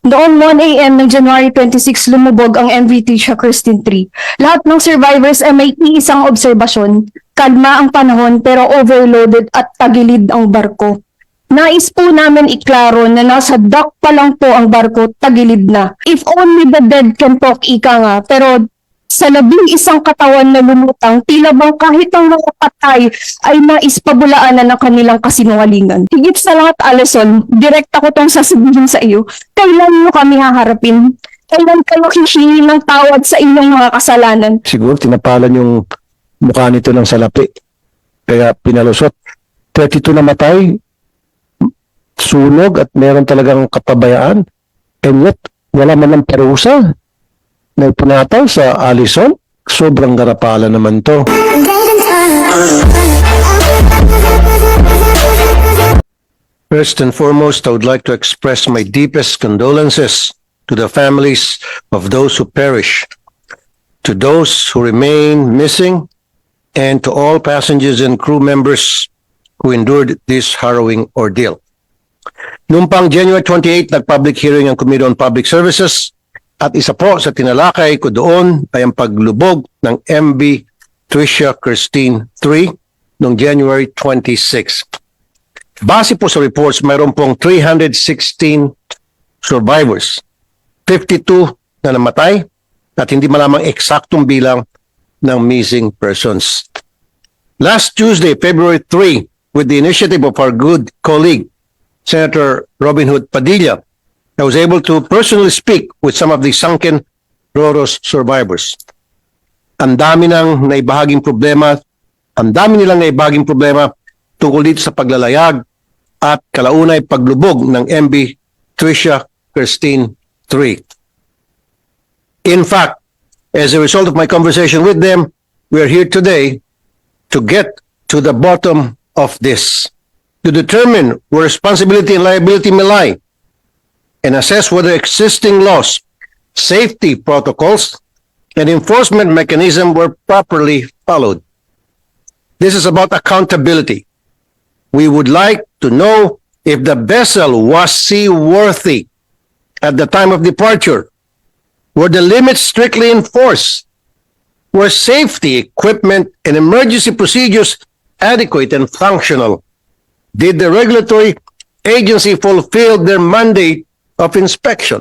Noong 1 a.m. ng January 26, lumubog ang MV Tisha Christine 3. Lahat ng survivors ay may iisang obserbasyon. Kalma ang panahon pero overloaded at tagilid ang barko. Nais po namin iklaro na nasa dock pa lang po ang barko, tagilid na. If only the dead can talk, ika nga. Pero sa 11 katawan na lumutang, tila bang kahit ang mga patay ay naispabulaan na ng kanilang kasinungalingan. Higit sa lahat, Alison, direkta ko tong sasabihin sa iyo. Kailan mo kami haharapin? Kailan kayo hihingi ng tawad sa inyong mga kasalanan? Siguro tinapalan yung mukha nito ng salapi. Kaya pinalusot. 32 namatay, sunog at meron talagang kapabayaan. And yet, wala man ng parusa na ipinataw sa Alison. Sobrang garapala naman to. First and foremost, I would like to express my deepest condolences to the families of those who perished, to those who remain missing, and to all passengers and crew members who endured this harrowing ordeal. Noong pang January 28, nag-public hearing ang Committee on Public Services at isa po sa tinalakay ko doon ay ang paglubog ng MV Tricia Christine 3 noong January 26. Base po sa reports, mayroon pong 316 survivors, 52 na namatay at hindi malamang eksaktong bilang ng missing persons. Last Tuesday, February 3, with the initiative of our good colleague, Senator Robin Hood Padilla, I was able to personally speak with some of the sunken Roros survivors. Ang dami nilang naibahaging problema tungkol dito sa paglalayag at kalaunay paglubog ng MV Tricia Christine 3. In fact, as a result of my conversation with them, we are here today to get to the bottom of this, to determine where responsibility and liability may lie, and assess whether existing laws, safety protocols, and enforcement mechanisms were properly followed. This is about accountability. We would like to know if the vessel was seaworthy at the time of departure. Were the limits strictly enforced? Were safety equipment and emergency procedures adequate and functional? Did the regulatory agency fulfill their mandate of inspection?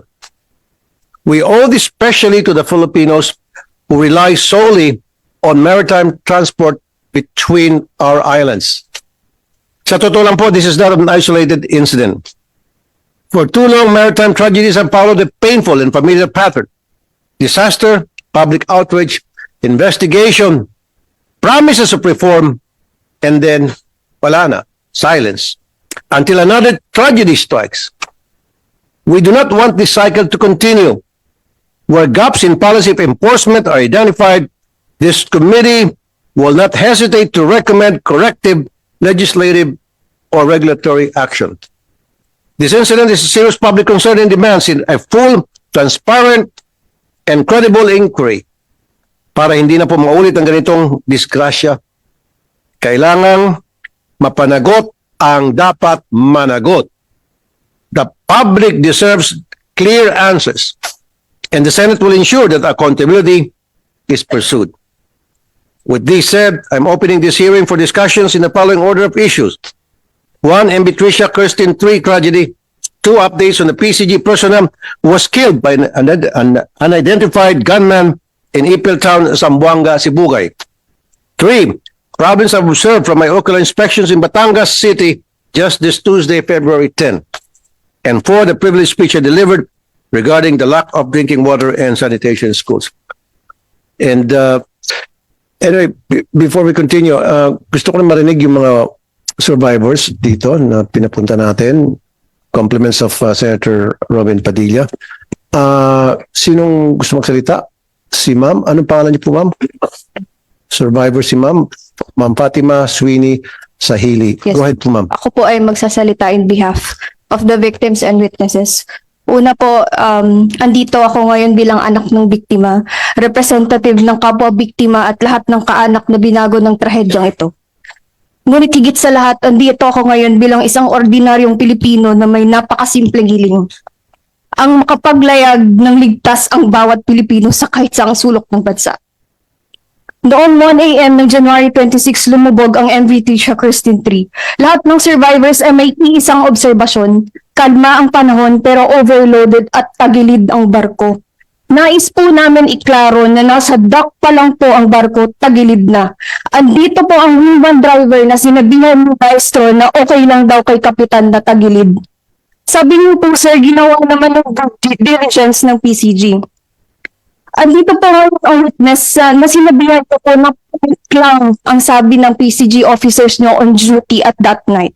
We owe this especially to the Filipinos who rely solely on maritime transport between our islands. Sa totoo lang po, this is not an isolated incident. For too long, maritime tragedies have followed a painful and familiar pattern. Disaster, public outrage, investigation, promises of reform, and then wala na, silence, until another tragedy strikes. We do not want this cycle to continue. Where gaps in policy of enforcement are identified, this committee will not hesitate to recommend corrective legislative or regulatory action. This incident is a serious public concern and demands a full, transparent, and credible inquiry. Para hindi na po maulit ang ganitong disgrasya, kailangang mapanagot ang dapat managot. The public deserves clear answers, and the Senate will ensure that accountability is pursued. With this said, I'm opening this hearing for discussions in the following order of issues. 1, MV Tricia Christine 3 tragedy. 2, updates on the PCG personnel who was killed by an unidentified gunman in Ipiltown, Zamboanga, Sibugay. 3, province I've observed from my ocular inspections in Batangas City just this Tuesday, February 10. And 4, the privilege speech I delivered regarding the lack of drinking water and sanitation in schools. And anyway, before we continue, gusto ko na marinig yung mga survivors dito na pinapunta natin. Compliments of Senator Robin Padilla. Sinong gusto magsalita? Si ma'am? Anong pangalan niyo po, ma'am? Survivor si ma'am. Ma'am Fatima Sweeney Sahili. Yes. Go ahead po, ma'am. Ako po ay magsasalita in behalf of the victims and witnesses. Una po, andito ako ngayon bilang anak ng biktima, representative ng kapwa biktima at lahat ng kaanak na binago ng trahedyang ito. Ngunit higit sa lahat, andito ako ngayon bilang isang ordinaryong Pilipino na may napakasimpleng hiling. ang makapaglayag ng ligtas ang bawat Pilipino sa kahit saang sulok ng bansa. Noong 1 a.m. ng January 26, lumubog ang MV Tisha Christine 3. Lahat ng survivors ay may iisang obserbasyon, kalma ang panahon pero overloaded at tagilid ang barko. Nais po namin iklaro na nasa dock pa lang po ang barko, tagilid na. Andito po ang human driver na sinabihan ni Maestro na okay lang daw kay Kapitan na tagilid. Sabi niyo po sir, ginawa naman ng due diligence ng PCG. Andito po ngayon ang witness na sinabihan ko po na lang ang sabi ng PCG officers nyo on duty at that night.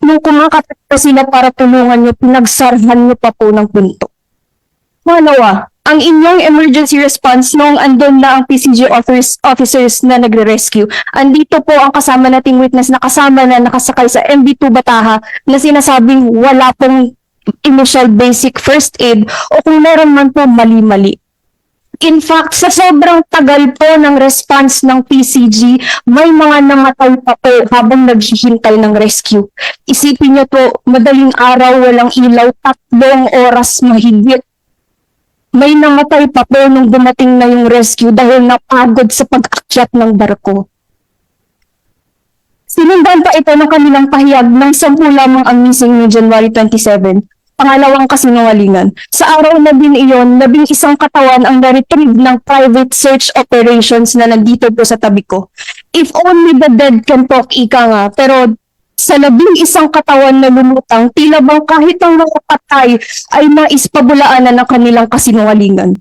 Nung kumakatat pa sila para tulungan nyo, pinagsarhan nyo pa po ng punto. Manawa, ang inyong emergency response noong andun na ang PCG officers na nagre-rescue. Andito po ang kasama nating witness na kasama na nakasakay sa MV2 Bataha na sinasabing wala pong initial basic first aid o kung meron man po mali-mali. In fact, sa sobrang tagal po ng response ng PCG, may mga namatay pa po habang naghihintay ng rescue. Isipin niyo po, madaling araw, walang ilaw, 3 oras mahigit. May namatay pa po nung dumating na yung rescue dahil napagod sa pag-akyat ng barko. Sinundan pa ito ng kanilang pahayag ng 10 lamang ang missing noong January 27. Pangalawang kasinungalingan. Sa araw na din iyon, 11 katawan ang na-retrieve ng private search operations na nandito po sa tabi ko. If only the dead can talk, ika nga. Pero sa 11 katawan na lumutang, tila bang kahit ang mga patay ay naispabulaanan ng kanilang kasinungalingan.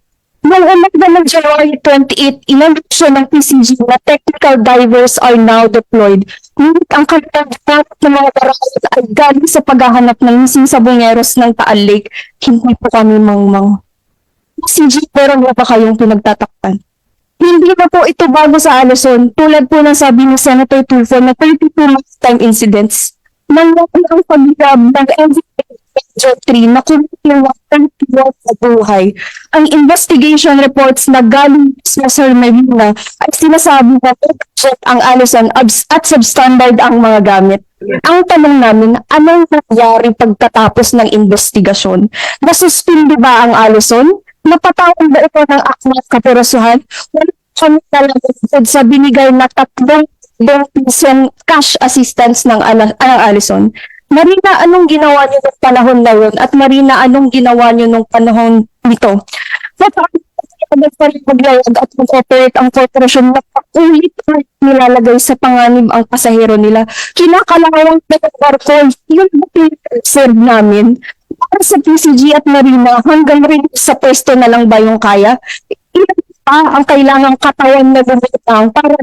Noong umaga ng January 28, inanunsyo ng PCG na technical divers are now deployed. Ngunit ang kanilang ng mga barako ay galing sa paghahanap ng missing sabongeros ng Taal Lake. Hindi po kami mangmang. PCG, meron na ba kayong pinagtatakpan? Hindi na po ito bago sa Alison, tulad po ng sabi ni Senator Tulfo na 32 maritime incidents. Nangyari ang paghirab ng MV3 na kumukuha ng sa buhay. Ang investigation reports na galing sa Sir Marina ay sinasabi na ang Alison at substandard ang mga gamit. Ang tanong namin, anong nangyari pagkatapos ng investigasyon? Nasuspindi ba ang Alison? Napatawag ba ito ng akmat kaperosuhan? Wala kami talaga sa binigay na 3 billion cash assistance ng Alison. Marina, anong ginawa niyo nung panahon na yun? At Marina, anong ginawa niyo nung panahon nito? Maglayag at mag-operate ang korporasyon na ulit-ulit nilalagay sa panganib ang pasahero nila. Kinakalawang barko, yun serve namin. Para sa PCG at Marina, hanggang rin sa pwesto na lang ba yung kaya? Ilan pa ang kailangang katawan na lumutang para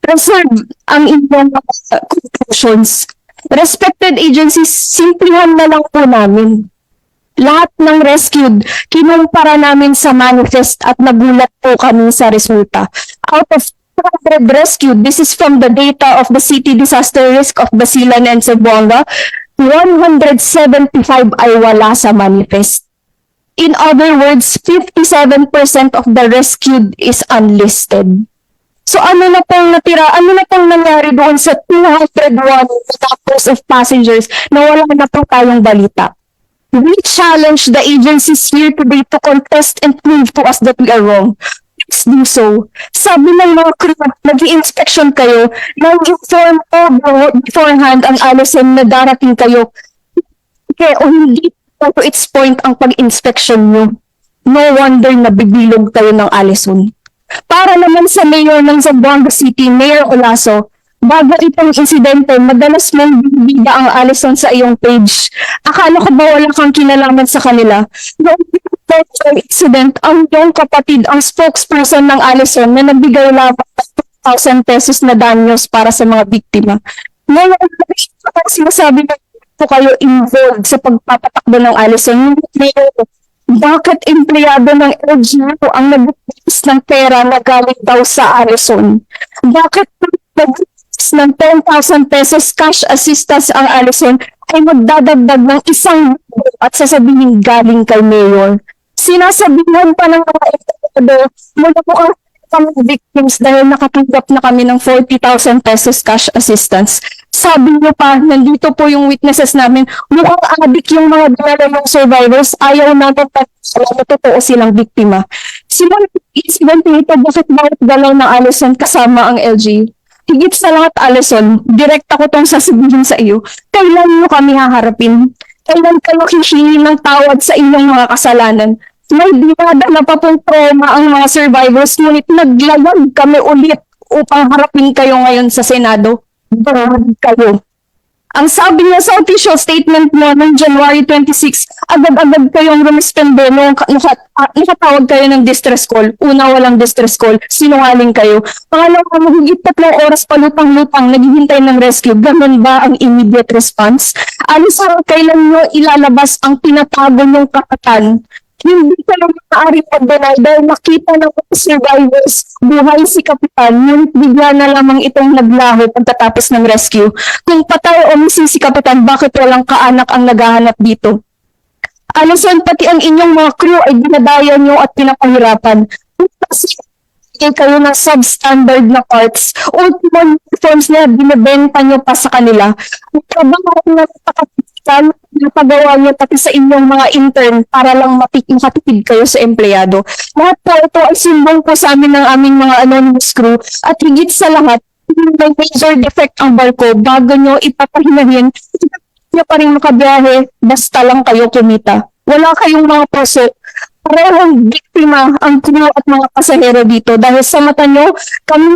preserve ang inyong conclusions? Respected agencies, simplihan na lang po namin. Lahat ng rescued, kinumpara namin sa manifest at nagulat po kami sa resulta. Out of 200 rescued, this is from the data of the City Disaster Risk of Basilan and Cebuanga, 175 ay wala sa manifest. In other words, 57% of the rescued is unlisted. So ano na pong natira, ano na pong nangyari doon sa 201 couples of passengers na wala na po tayong balita? We challenge the agencies here today to contest and prove to us that we are wrong. Please do so. Sabi ng mga crew, nag-i-inspection kayo, nag-inform po beforehand ang Alison na darating kayo. Kaya hindi to its point ang pag-inspection nyo. No wonder na bibilog kayo ng Alison. Para naman sa mayor ng Zamboanga City, Mayor Olaso, bago itong insidente, madalas mong bibida ang Alison sa iyong page. Akala ko ba wala kang kinalaman sa kanila? Noong incident, ang iyong kapatid, ang spokesperson ng Alison na nagbigay lamang ng 2,000 pesos na danyos para sa mga biktima. Ngayon, sinasabi na po kayo involved sa pagpapatakbo ng Alison. Bakit empleyado ng LGU ang nag-release ng pera na galing daw sa Alison? Bakit nag-release ng 10,000 pesos cash assistance ang Alison ay magdadagdag ng 1,000 at sasabihin galing kay Mayor? Sinasabihan pa ng mga empleyado mula po ang kami victims dahil nakatanggap na kami ng 40,000 pesos cash assistance. Sabi niyo pa, nandito po yung witnesses namin, mukhang adik yung mga dinala ng survivors, ayaw natin na totoo silang biktima. Silang incident nito, bakit galaw ng Allison kasama ang LG? Higit sa lahat, Allison, direct ako tong sasabihin sa iyo, kailan niyo kami haharapin? Kailan kayo hihingi ng tawad sa inyong mga kasalanan? May dinada na pa pong trauma ang mga survivors, ngunit naglayag kami ulit upang harapin kayo ngayon sa Senado. Barad kayo. Ang sabi niya sa official statement mo noong January 26, agad-agad kayong rumisponde nung nakatawag kayo ng distress call. Una, walang distress call. Sinungaling kayo. Pangalawa, mahigit 3 oras pa lutang-lutang naghihintay ng rescue. Ganun ba ang immediate response? Alisang kailan nyo ilalabas ang tinatago nyong kakatan? Hindi ka lang maaaring pag-deny dahil nakita ng mga survivors, buhay si Kapitan, ngunit bigla na lamang itong naglaho pagkatapos ng rescue. Kung patay o missing si Kapitan, bakit walang kaanak ang naghahanap dito? Alison, pati ang inyong mga crew ay dinadaya nyo at pinapahirapan. Kasi kayo ng substandard na parts. Ultimate uniforms na binibenta nyo pa sa kanila. Ang trabaho na napakatikan, napagawa nyo pati sa inyong mga intern para lang makatipid kayo sa empleyado. Lahat po ito ay simbong po sa amin ng aming mga anonymous crew at higit sa lahat, may major defect ang barko bago nyo ipapahinahin, nyo pa rin makabiyahe, basta lang kayo kumita. Wala kayong mga puso. Parehong biktima ang crew at mga pasahero dito dahil sa mata nyo, kami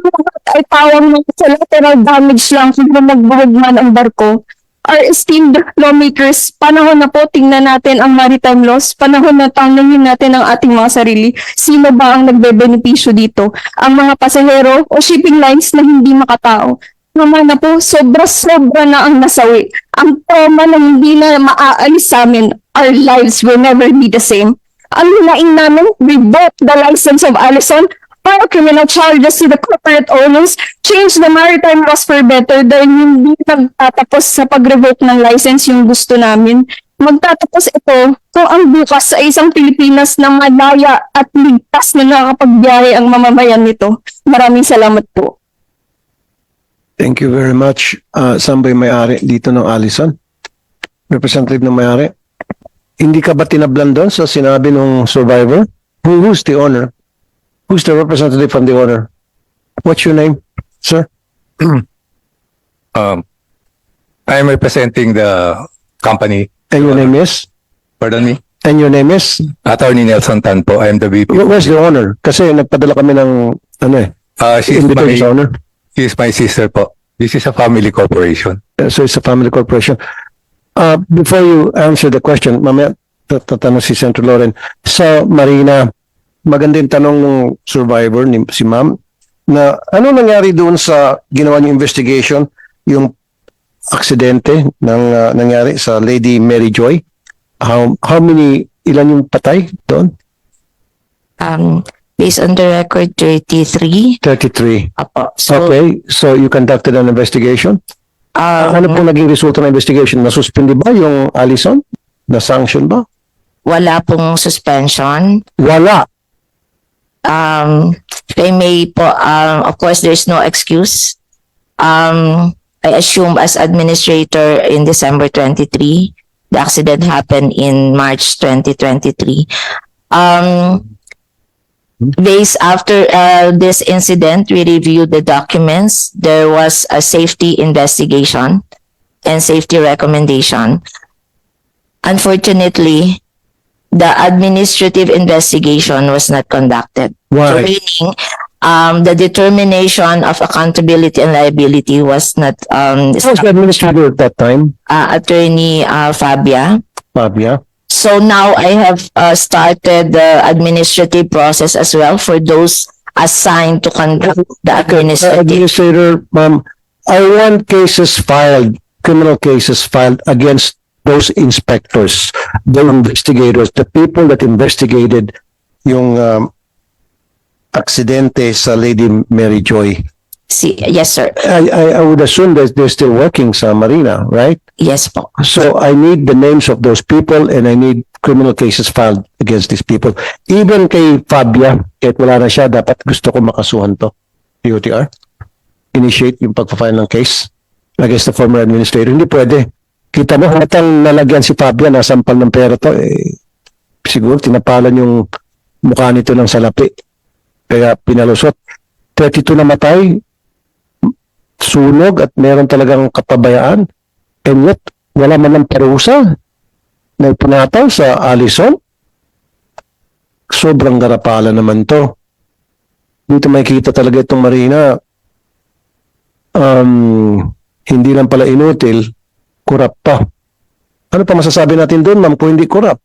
ay tawag ng collateral damage lang kung magbuhog man ang barko. Our esteemed lawmakers, panahon na po tingnan natin ang maritime laws, panahon na tanungin natin ang ating mga sarili. Sino ba ang nagbebenepisyo dito? Ang mga pasahero o shipping lines na hindi makatao? Naman na po, sobra-sobra na ang nasawi. Ang trauma na hindi na maaalis sa amin, our lives will never be the same. Ang hinaing namin, revoke the license of Allison, file criminal charges to the corporate owners, change the maritime laws for better dahil hindi nagtatapos sa pag-revoke ng license yung gusto namin. Magtatapos ito kung ang bukas sa isang Pilipinas na malaya at ligtas na nakakapagbiyahe ang mamamayan nito. Maraming salamat po. Thank you very much. Saan ba yung may-ari dito ng Allison? Representative ng may-ari? Hindi ka ba tinablan doon sa sinabi ng survivor? Who's the owner? Who's the representative from the owner? What's your name, sir? I'm representing the company. And your name is? Pardon me? And your name is? Attorney Nelson Tan po. I am the VP. Where's the owner? Kasi nagpadala kami ng invitation sa owner. She's my sister po. This is a family corporation. So it's a family corporation. Before you answer the question, mamaya tatanong si Senator Loren. Sa Marina, magandang tanong ng survivor, si ma'am, na ano nangyari doon sa ginawa niyong investigation, yung aksidente ng nangyari sa Lady Mary Joy? Ilan yung patay doon? Based on the record, 33. 33. Apo. So, Okay, so you conducted an investigation? Ano po naging resulta ng investigation? Nasuspindi ba yung Allison? Na-sanction ba? wala pong suspension. Wala. They may po, of course, there's no excuse. I assume as administrator in December 23, the accident happened in March 2023. Based after this incident, we reviewed the documents. There was a safety investigation and safety recommendation. Unfortunately, the administrative investigation was not conducted. Why? So meaning, the determination of accountability and liability was not Who was the administrator at that time? Attorney Fabia. Fabia. So now I have started the administrative process as well for those assigned to conduct the administrative. Administrator, ma'am, I want cases filed, criminal cases filed against those inspectors, the investigators, the people that investigated yung aksidente sa Lady Mary Joy. Yes, sir. I would assume that they're still working sa Marina, right? Yes po. So I need the names of those people and I need criminal cases filed against these people. Even kay Fabia, kahit wala na siya, dapat gusto ko makasuhan to. DOTR. Initiate yung pagpa-file ng case against the former administrator. Hindi pwede. Kita mo, hatang nalagyan si Fabia, nasampal ng pera to, siguro tinapalan yung mukha nito ng salapi. Kaya pinalusot. 32 na matay, sunog at meron talagang kapabayaan. And yet, wala man ng parusa na ipunataw sa Allison. Sobrang garapala naman to. Dito makikita talaga itong Marina, hindi lang pala inutil, kurap pa. Ano pa masasabi natin doon, ma'am, kung hindi kurap?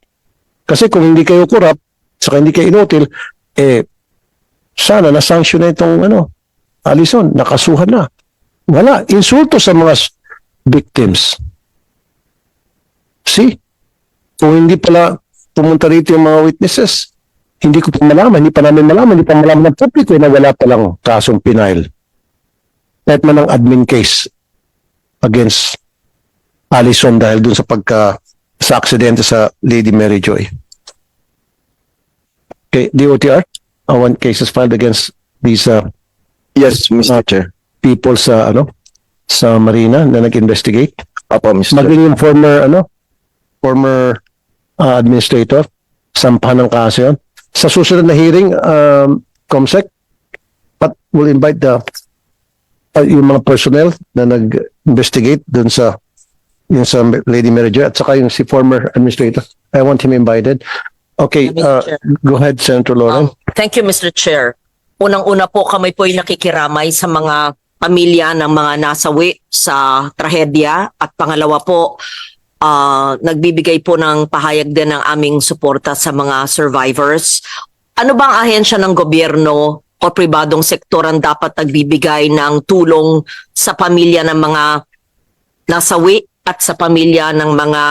Kasi kung hindi kayo kurap, saka hindi kayo inutil, sana na-sanction na itong Allison, nakasuhan na. Wala, insulto sa mga victims. See? Kung hindi pala pumunta rito yung mga witnesses, hindi ko pa malaman, hindi pa namin malaman, hindi pa malaman ng publiko na wala palang kasong pinail. Kahit man ang admin case against Allison dahil dun sa sa aksidente sa Lady Mary Joy. Okay, DOTR, I want cases filed against these Yes, Mr. Chair. people sa sa Marina na nag-investigate. Apo, Mr. Chair. Maging yung former administrator, sampahan ng kaso yun. Sa susunod na hearing, COMSEC, we'll invite yung mga personnel na nag-investigate dun sa Lady Mary Joy at saka yung si former administrator. I want him invited. Okay, Mr. Chair. go ahead, Senator Lauren. Thank you, Mr. Chair. Unang-una po kami po ay nakikiramay sa mga pamilya ng mga nasawi sa trahedya at pangalawa po, nagbibigay po ng pahayag din ng aming suporta sa mga survivors. Ano bang ahensya ng gobyerno o pribadong sektor ang dapat nagbibigay ng tulong sa pamilya ng mga nasawi at sa pamilya ng mga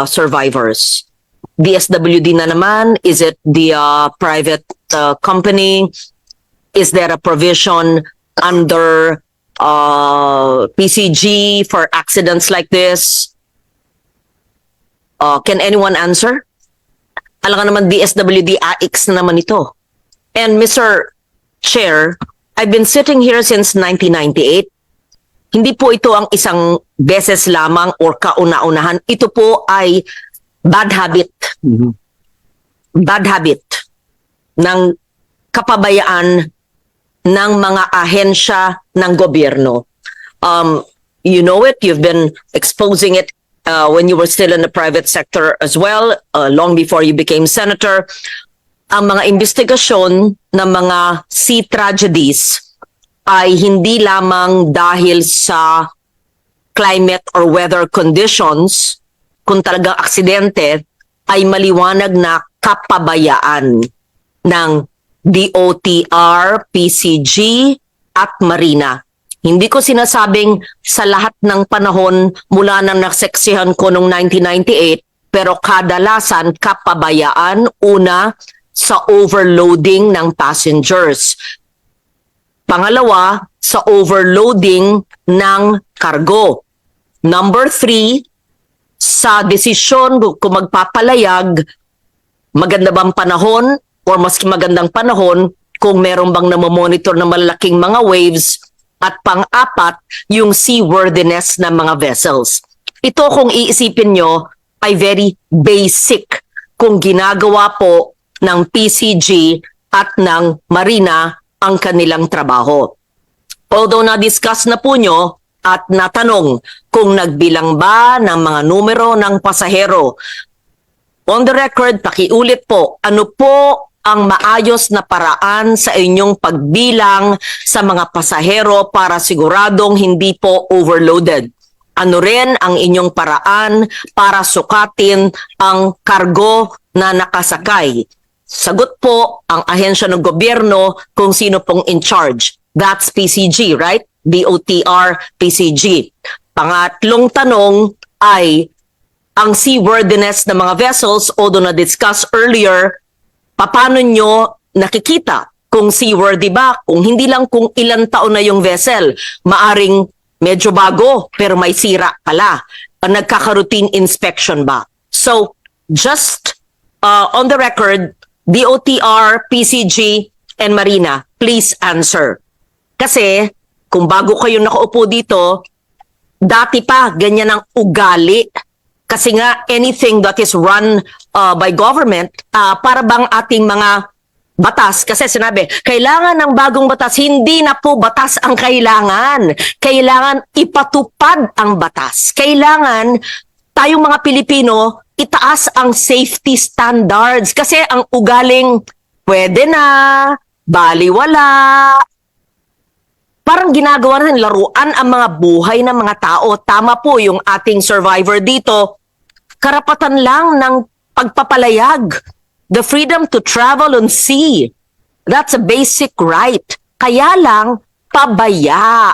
survivors? DSWD na naman? Is it the private company? Is there a provision under PCG for accidents like this? Can anyone answer? Alam ka naman DSWD AX na naman ito. And Mr. Chair, I've been sitting here since 1998. Hindi po ito ang isang beses lamang or kauna-unahan. Ito po ay bad habit. Bad habit ng kapabayaan ng mga ahensya ng gobyerno. You know it, you've been exposing it when you were still in the private sector as well, long before you became senator. Ang mga investigasyon ng mga sea tragedies ay hindi lamang dahil sa climate or weather conditions, kung talagang aksidente, ay maliwanag na kapabayaan ng DOTR, PCG, at Marina. Hindi ko sinasabing sa lahat ng panahon mula nang naseksihan ko noong 1998, pero kadalasan kapabayaan, una, sa overloading ng passengers. Pangalawa, sa overloading ng cargo. Number 3, sa desisyon kung magpapalayag, maganda bang panahon or maski magandang panahon kung meron bang namomonitor ng malaking mga waves, at pang-apat, yung seaworthiness ng mga vessels. Ito kung iisipin nyo ay very basic kung ginagawa po ng PCG at ng Marina ang kanilang trabaho. Although na-discuss na po nyo at natanong kung nagbilang ba ng mga numero ng pasahero. On the record, pakiulit po, ano po ang maayos na paraan sa inyong pagbilang sa mga pasahero para siguradong hindi po overloaded? Ano rin ang inyong paraan para sukatin ang kargo na nakasakay? Sagot po ang ahensya ng gobyerno kung sino pong in charge. That's PCG, right? DOTR, PCG. Pangatlong tanong ay ang seaworthiness ng mga vessels, although na-discuss earlier, paano nyo nakikita kung seaworthy ba? Kung hindi lang kung ilang taon na yung vessel, maaring medyo bago pero may sira pala. Nagkaka-routine inspection ba? So, just on the record, DOTR, PCG, and Marina, please answer. Kasi kung bago kayo nakaupo dito, dati pa ganyan ang ugali. Kasi nga anything that is run by government, para bang ating mga batas, kasi sinabi, kailangan ng bagong batas, hindi na po batas ang kailangan. Kailangan ipatupad ang batas. Kailangan tayong mga Pilipino, itaas ang safety standards. Kasi ang ugaling, pwede na, baliwala, parang ginagawa rin laruan ang mga buhay ng mga tao. Tama po yung ating survivor dito. Karapatan lang ng pagpapalayag. The freedom to travel on sea. That's a basic right. Kaya lang, pabaya.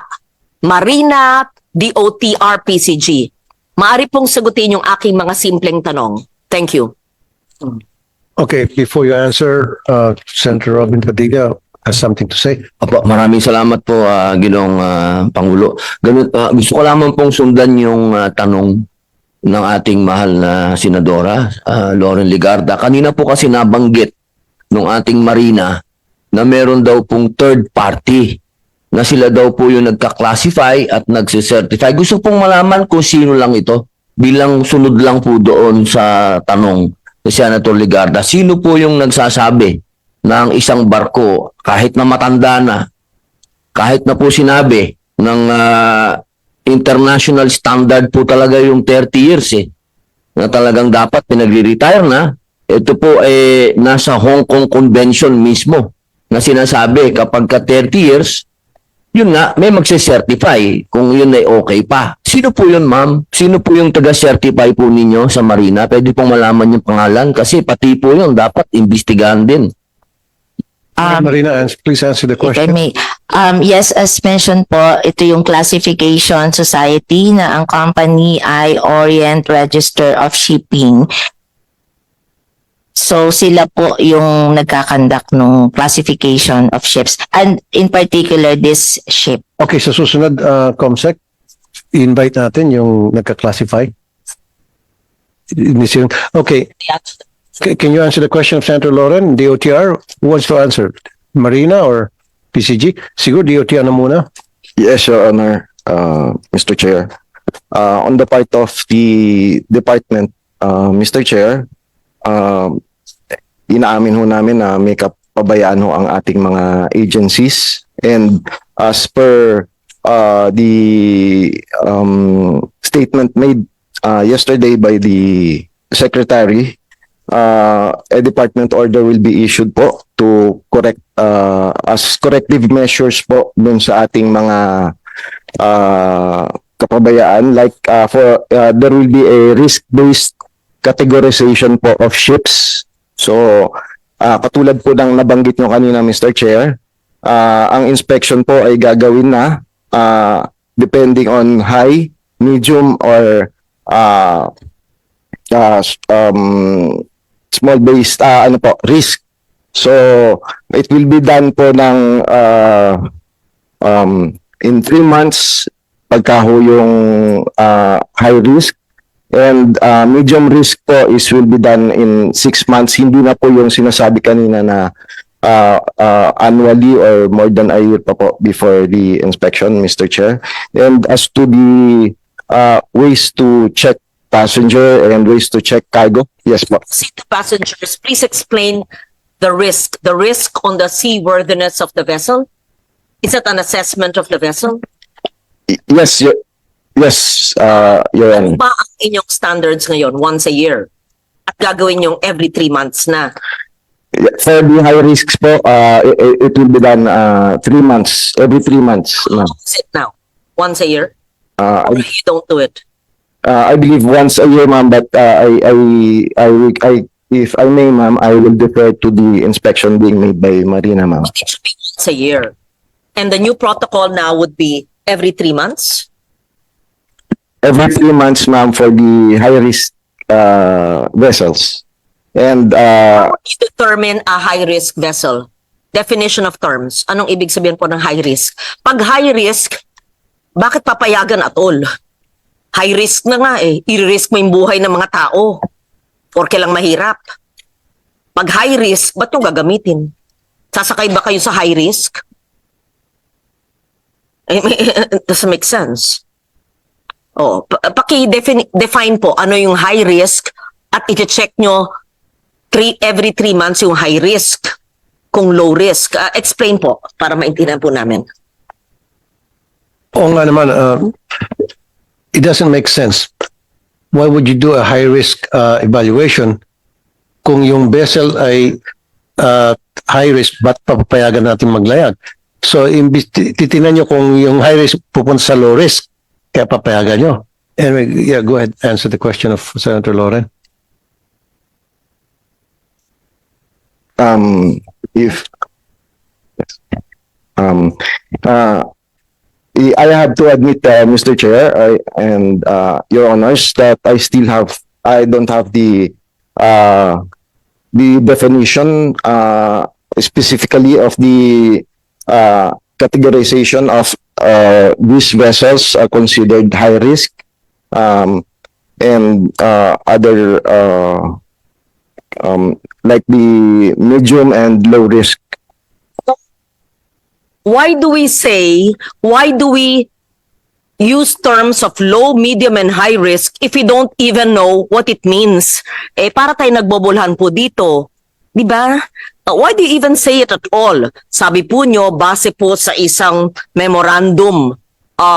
Marina, DOTR, PCG. Maari pong sagutin yung aking mga simpleng tanong. Thank you. Okay, before you answer, Senator Robin Padilla has something to say. Apo, maraming salamat po, Ginoong Pangulo. Gusto ko lamang pong sundan yung tanong ng ating mahal na Senadora, Lauren Legarda. Kanina po kasi nabanggit ng ating Marina na meron daw pong third party na sila daw po yung nagka-classify at nagsicertify. Gusto pong malaman kung sino lang ito bilang sunod lang po doon sa tanong ni Senator Legarda. Sino po yung nagsasabi na ang isang barko, kahit na matanda na, kahit na po sinabi ng international standard po talaga yung 30 years na talagang dapat pinagre-retire na. Ito po nasa Hong Kong Convention mismo na sinasabi kapag ka 30 years, yun nga, may magse-certify kung yun ay okay pa. Sino po yun, ma'am? Sino po yung taga-certify po ninyo sa Marina? Pwede pong malaman yung pangalan kasi pati po yun dapat imbestigahan din. Marina, please answer the If I question. may, yes, as mentioned po, ito yung classification society na ang company ay Orient Register of Shipping. So sila po yung nagkakandak ng classification of ships and in particular this ship. Okay, sa susunod, Comsec, invite natin yung nagka-classify. Okay, can you answer the question of Senator Lauren, DOTR? Who wants to answer? Marina or PCG? Siguro DOTR na muna. Yes, Your Honor, Mr. Chair. On the part of the department, Mr. Chair, inaamin ho namin na may kapabayaan ho ang ating mga agencies, and as per the statement made yesterday by the Secretary, a department order will be issued po to correct as corrective measures po dun sa ating mga kapabayaan, like there will be a risk-based categorization po of ships. So katulad po ng nabanggit nyo kanina, Mr. Chair, ang inspection po ay gagawin na depending on high, medium, or small based risk. So it will be done po ng in 3 months pagka ho yung high risk, and medium risk po will be done in 6 months. Hindi na po yung sinasabi kanina na annually or more than a year pa po before the inspection, Mr. Chair. And as to the ways to check passenger and ways to check cargo, yes po. The passengers, please explain the risk on the seaworthiness of the vessel. Is that an assessment of the vessel? Yes, Your Ano Honor. ba ang inyong standards ngayon once a year? At gagawin yung every 3 months na? For the high risks po, it will be done 3 months, every 3 months. How is it now? Once a year? Uh, Or you don't do it? I believe once a year, ma'am, but if I may, ma'am, I will defer to the inspection being made by Marina, ma'am. It should be once a year. And the new protocol now would be every 3 months? Every 3 months, ma'am, for the high risk vessels. And You determine a high-risk vessel. Definition of terms. Anong ibig sabihin po ng high risk? Pag high risk, bakit papayagan at all? High risk na nga eh. I-risk mo yung buhay ng mga tao. O Porke lang mahirap. Pag high risk, ba't nyo gagamitin? Sasakay ba kayo sa high risk? It doesn't make sense. Oh, paki-define po ano yung high risk at i-check nyo every 3 months yung high risk kung low risk. Explain po para maintindihan po namin. Oo nga naman, it doesn't make sense. Why would you do a high-risk evaluation kung yung vessel ay high-risk, ba't papayagan natin maglayag? So, titinan nyo kung yung high-risk pupunta sa low-risk, kaya papayagan nyo. Anyway, yeah, go ahead, answer the question of Senator Loren. If I have to admit, Mr. Chair, and Your Honors, that I don't have the definition specifically of the categorization of these vessels are considered high risk and other like the medium and low risk. Why do we use terms of low, medium, and high risk if we don't even know what it means? Para tayo nagbobulhan po dito. Di ba? Why do you even say it at all? Sabi po nyo, base po sa isang memorandum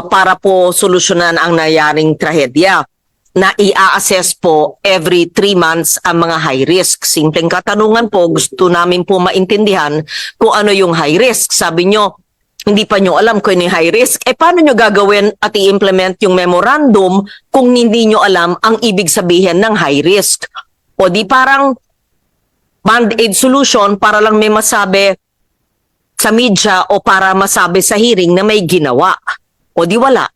para po solusyonan ang nayaring trahedya na i-assess po every 3 months ang mga high risk. Simpleng katanungan po, gusto namin po maintindihan kung ano yung high risk. Sabi nyo, hindi pa nyo alam kung ano yung high risk. Paano nyo gagawin at i-implement yung memorandum kung hindi nyo alam ang ibig sabihin ng high risk? O di parang band-aid solution para lang may masabi sa media o para masabi sa hearing na may ginawa. O di wala.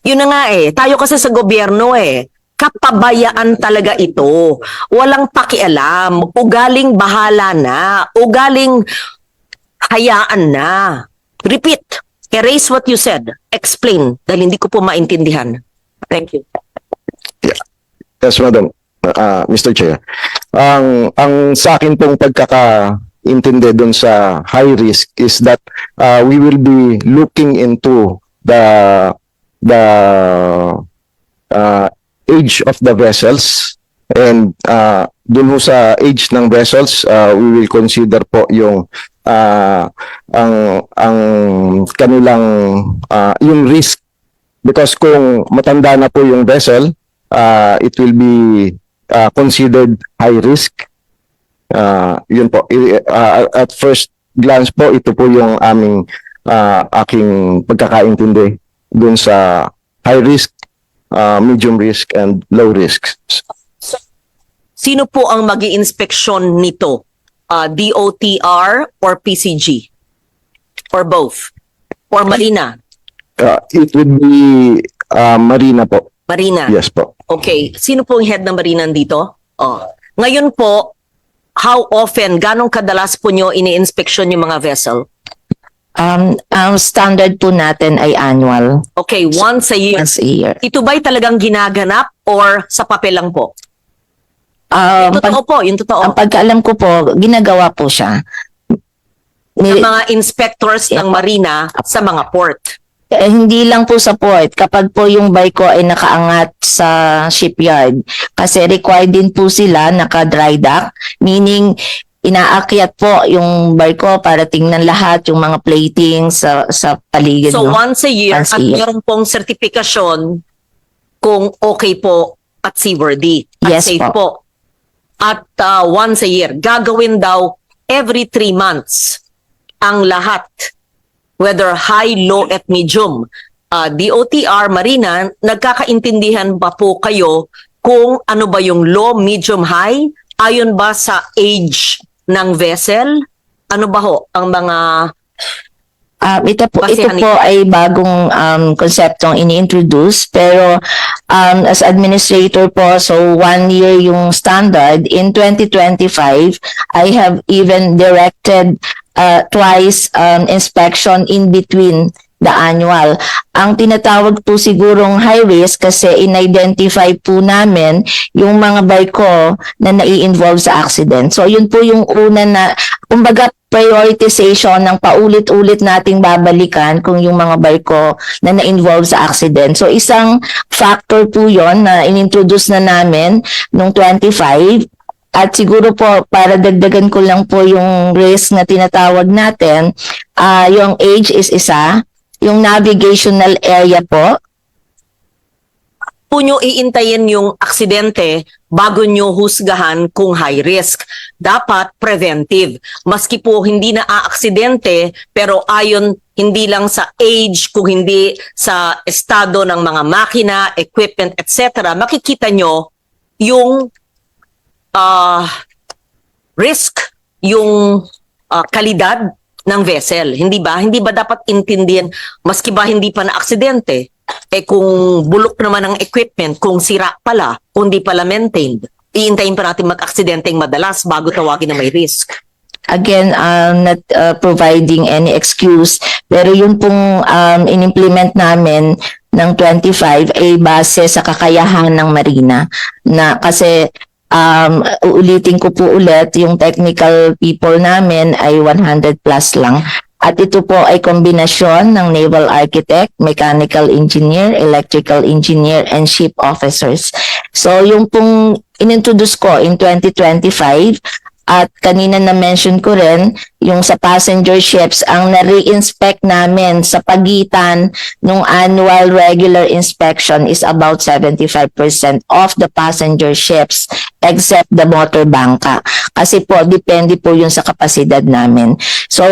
Yun na nga tayo kasi sa gobyerno kapabayaan talaga ito. Walang pakialam, ugaling bahala na, ugaling hayaan na. Repeat, erase what you said, explain, dahil hindi ko po maintindihan. Thank you. Yes, Madam, Mr. Chair. Ang sa akin pong pagkakaintindi dun sa high risk is that we will be looking into the age of the vessels, and dun ho sa age ng vessels, we will consider po yung ang kanilang yung risk, because kung matanda na po yung vessel, it will be considered high risk. Yun po, at first glance po, ito po yung aking pagkakaintindi dun sa high risk, medium risk, and low risk. Sino po ang mag-i-inspeksyon nito? DOTR or PCG? Or both? Or Marina? It would be Marina po. Marina? Yes po. Okay. Sino po ang head ng Marina dito? Ngayon po, how often, ganong kadalas po nyo ini-inspeksyon yung mga vessel? Ang standard po natin ay annual, Okay, once a year. once a year. Ito ba'y talagang ginaganap or sa papel lang po? Ang Totoo po, yung totoo. ang pagkaalam ko po, ginagawa po siya. Ng mga inspectors ng Marina sa mga port. Hindi lang po sa port, kapag po yung barko ay nakaangat sa shipyard, kasi required din po sila naka-dry dock, meaning inaakyat po yung barko para tingnan lahat yung mga plating sa paligid. So no? once a year Once a at year. meron pong sertifikasyon kung okay po at seaworthy at Yes safe po. At once a year, gagawin daw every 3 months ang lahat, whether high, low, at medium. DOTR, Marina, nagkakaintindihan ba po kayo kung ano ba yung low, medium, high? Ayon ba sa age ng vessel? Ano ba ho ang mga Ito po Basehan ay bagong konseptong ini-introduce, pero as administrator po, so 1 year yung standard. In 2025, I have even directed twice inspection in between the annual. Ang tinatawag po sigurong high risk kasi in-identify po namin yung mga barko na nai-involve sa accident. So yun po yung una na, kumbaga prioritization ng paulit-ulit nating babalikan kung yung mga barko na na-involve sa accident. So isang factor po yon na inintroduce na namin nung 25. At siguro po, para dagdagan ko lang po yung risk na tinatawag natin, yung age is isa, yung navigational area po, Po nyo iintayin yung aksidente bago nyo husgahan kung high risk. Dapat preventive. Maski po hindi na aaksidente, pero ayon hindi lang sa age, kung hindi sa estado ng mga makina, equipment, etc., makikita nyo yung risk, yung kalidad ng vessel. Hindi ba? Hindi ba dapat intindihan, maski ba hindi pa na aksidente, kung bulok naman ang equipment, kung sira pala, kung di pala maintained, iintayin pa natin mag-aksidenteng madalas bago tawagin na may risk. again, not providing any excuse, pero yun pong in-implement namin ng 25 ay base sa kakayahan ng marina na kasi uulitin ko po ulit, yung technical people namin ay 100 plus lang. At ito po ay kombinasyon ng naval architect, mechanical engineer, electrical engineer, and ship officers. So yung pong inintroduce ko in 2025, at kanina na-mention ko rin, yung sa passenger ships, ang na-re-inspect namin sa pagitan ng annual regular inspection is about 75% of the passenger ships except the motor bangka. Kasi po, depende po yun sa kapasidad namin. So,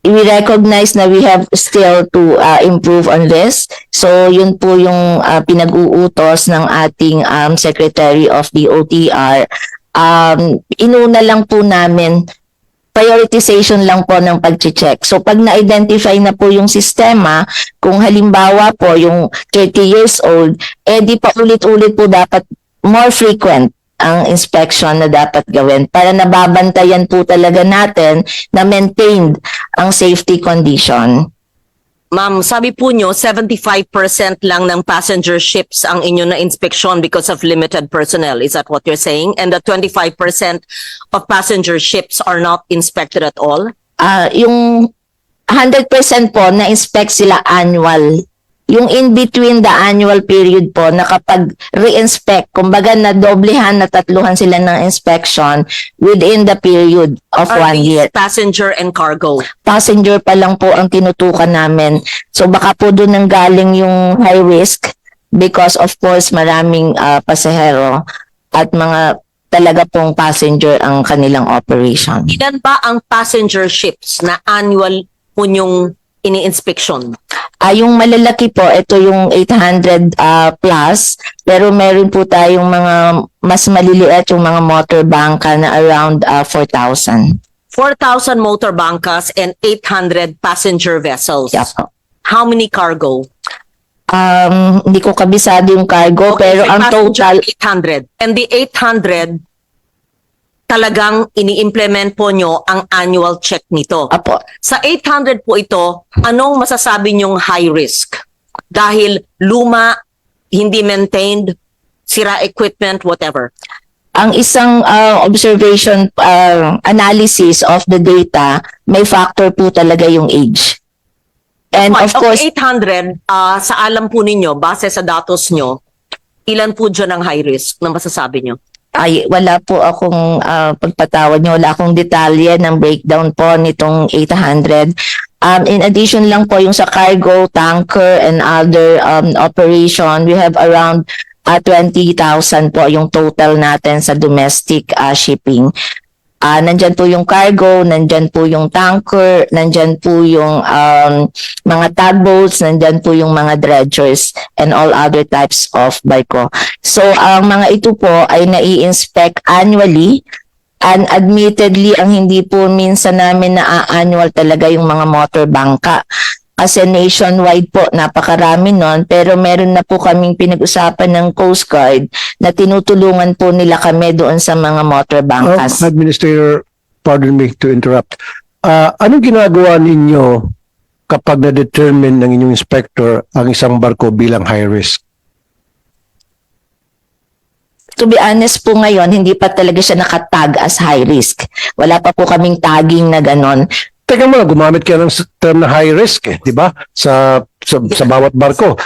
we recognize na we have still to improve on this. So, yun po yung pinag-uutos ng ating Secretary of the OTR. Inuna lang po namin, prioritization lang po ng pag-check. So pag na-identify na po yung sistema, kung halimbawa po yung 30 years old, di pa ulit-ulit po dapat more frequent ang inspection na dapat gawin para nababantayan po talaga natin na maintained ang safety condition. Ma'am, sabi po nyo, 75% lang ng passenger ships ang inyo na inspeksyon because of limited personnel. Is that what you're saying? And the 25% of passenger ships are not inspected at all? Yung 100% po na-inspect sila annual. Yung in between the annual period po, nakapag re-inspect, kumbaga na doblehan, na tatluhan sila ng inspection within the period of Are 1 these year. passenger and cargo? Passenger pa lang po ang tinutukan namin. So baka po doon nang galing yung high risk because of course maraming pasahero at mga talaga pong passenger ang kanilang operation. Ilan ba ang passenger ships na annual po nyong ini-inspeksyon? Yung malalaki po, ito yung 800 plus, pero meron po tayong mga mas maliliit, yung mga motor bangka na around 4,000. 4,000 motor bangkas and 800 passenger vessels. Yeah po. How many cargo? Hindi ko kabisado yung cargo, pero so ang passenger, total, 800. And the 800, talagang ini-implement po nyo ang annual check nito. apo, Sa 800 po ito, anong masasabi nyong high risk? Dahil luma, hindi maintained, sira equipment, whatever. ang isang observation, analysis of the data, may factor po talaga yung age. And of course, 800, sa alam po ninyo, base sa datos nyo, ilan po dyan ang high risk na masasabi nyo? ay wala po akong pagpatawad niyo, wala akong detalye ng breakdown po nitong 800. In addition lang po yung sa cargo, tanker, and other operation, we have around 20,000 po yung total natin sa domestic shipping. Nandyan po yung cargo, nandyan po yung tanker, nandyan po yung mga tugboats, nandyan po yung mga dredgers, and all other types of barko. So, ang mga ito po ay nai-inspect annually, and admittedly, ang hindi po minsan namin na-annual talaga yung mga motor bangka. Kasi nationwide po, napakarami nun, pero meron na po kaming pinag-usapan ng Coast Guard na tinutulungan po nila kami doon sa mga motor bangkas. Administrator, pardon me to interrupt. Anong ginagawa ninyo kapag na-determine ng inyong inspector ang isang barko bilang high risk? To be honest po ngayon, hindi pa talaga siya nakatag as high risk. Wala pa po kaming tagging na ganon. Teka mo, gumamit ka ng term na high risk, di ba? Sa bawat barko.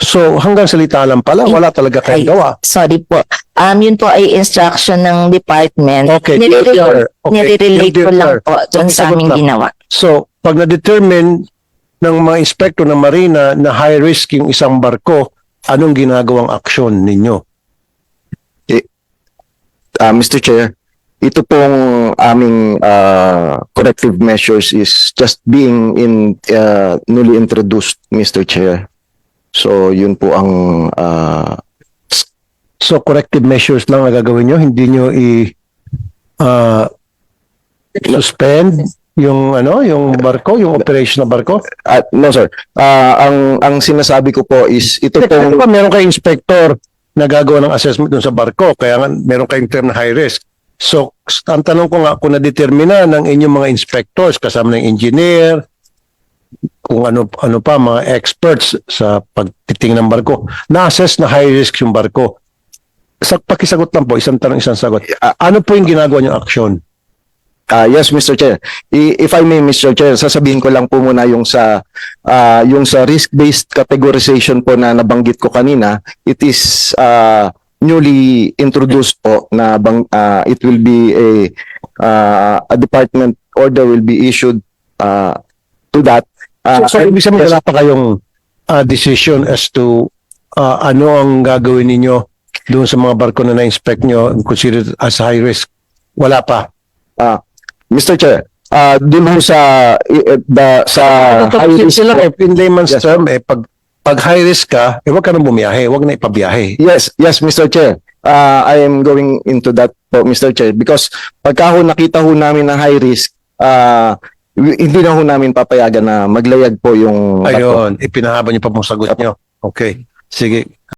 So, hanggang salita lang pala, wala talaga kayong gawa. Sorry po. Yun po ay instruction ng department. Okay, Nire-relate ko lang sir. po dun sa Sagot aming lang. ginawa. So, pag na-determine ng mga inspector ng Marina na high risk yung isang barko, anong ginagawang aksyon ninyo? Mr. Chair, ito pong aming corrective measures is just being newly introduced, Mr. Chair. So, yun po ang So, corrective measures lang ang gagawin nyo? Hindi nyo suspend yung yung barko, yung operation ng barko? no, sir. Ang sinasabi ko po is ito Kasi pong meron kayong inspector na gagawa ng assessment dun sa barko, kaya nga meron kayong term na high risk. So, ang tanong ko nga, kung na-determina ng inyong mga inspectors, kasama ng engineer, kung ano pa, mga experts sa pagtitingin ng barko, na-assess na high risk yung barko. Pakisagot lang po, isang tanong, isang sagot. Ano po yung ginagawa niyong aksyon? yes, Mr. Chair. If I may, Mr. Chair, sasabihin ko lang po muna yung sa risk-based categorization po na nabanggit ko kanina. It is newly introduced po na it will be a department order will be issued to that. So, ibig sabihin, wala pa kayong decision as to ano ang gagawin ninyo doon sa mga barko na na-inspect nyo considered as high risk? Wala pa. Mr. Chair, dun ho sa high risk Sila, po- in layman's Yes, term, pag high risk ka, huwag ka nang bumiyahe, huwag na ipabiyahe. Yes, Mr. Chair. I am going into that po, Mr. Chair, because pagka ho nakita ho namin na high risk, hindi na ho namin papayagan na maglayag po yung barko. Ayun, ipinahaba niyo pa pong sagot niyo. Okay, sige.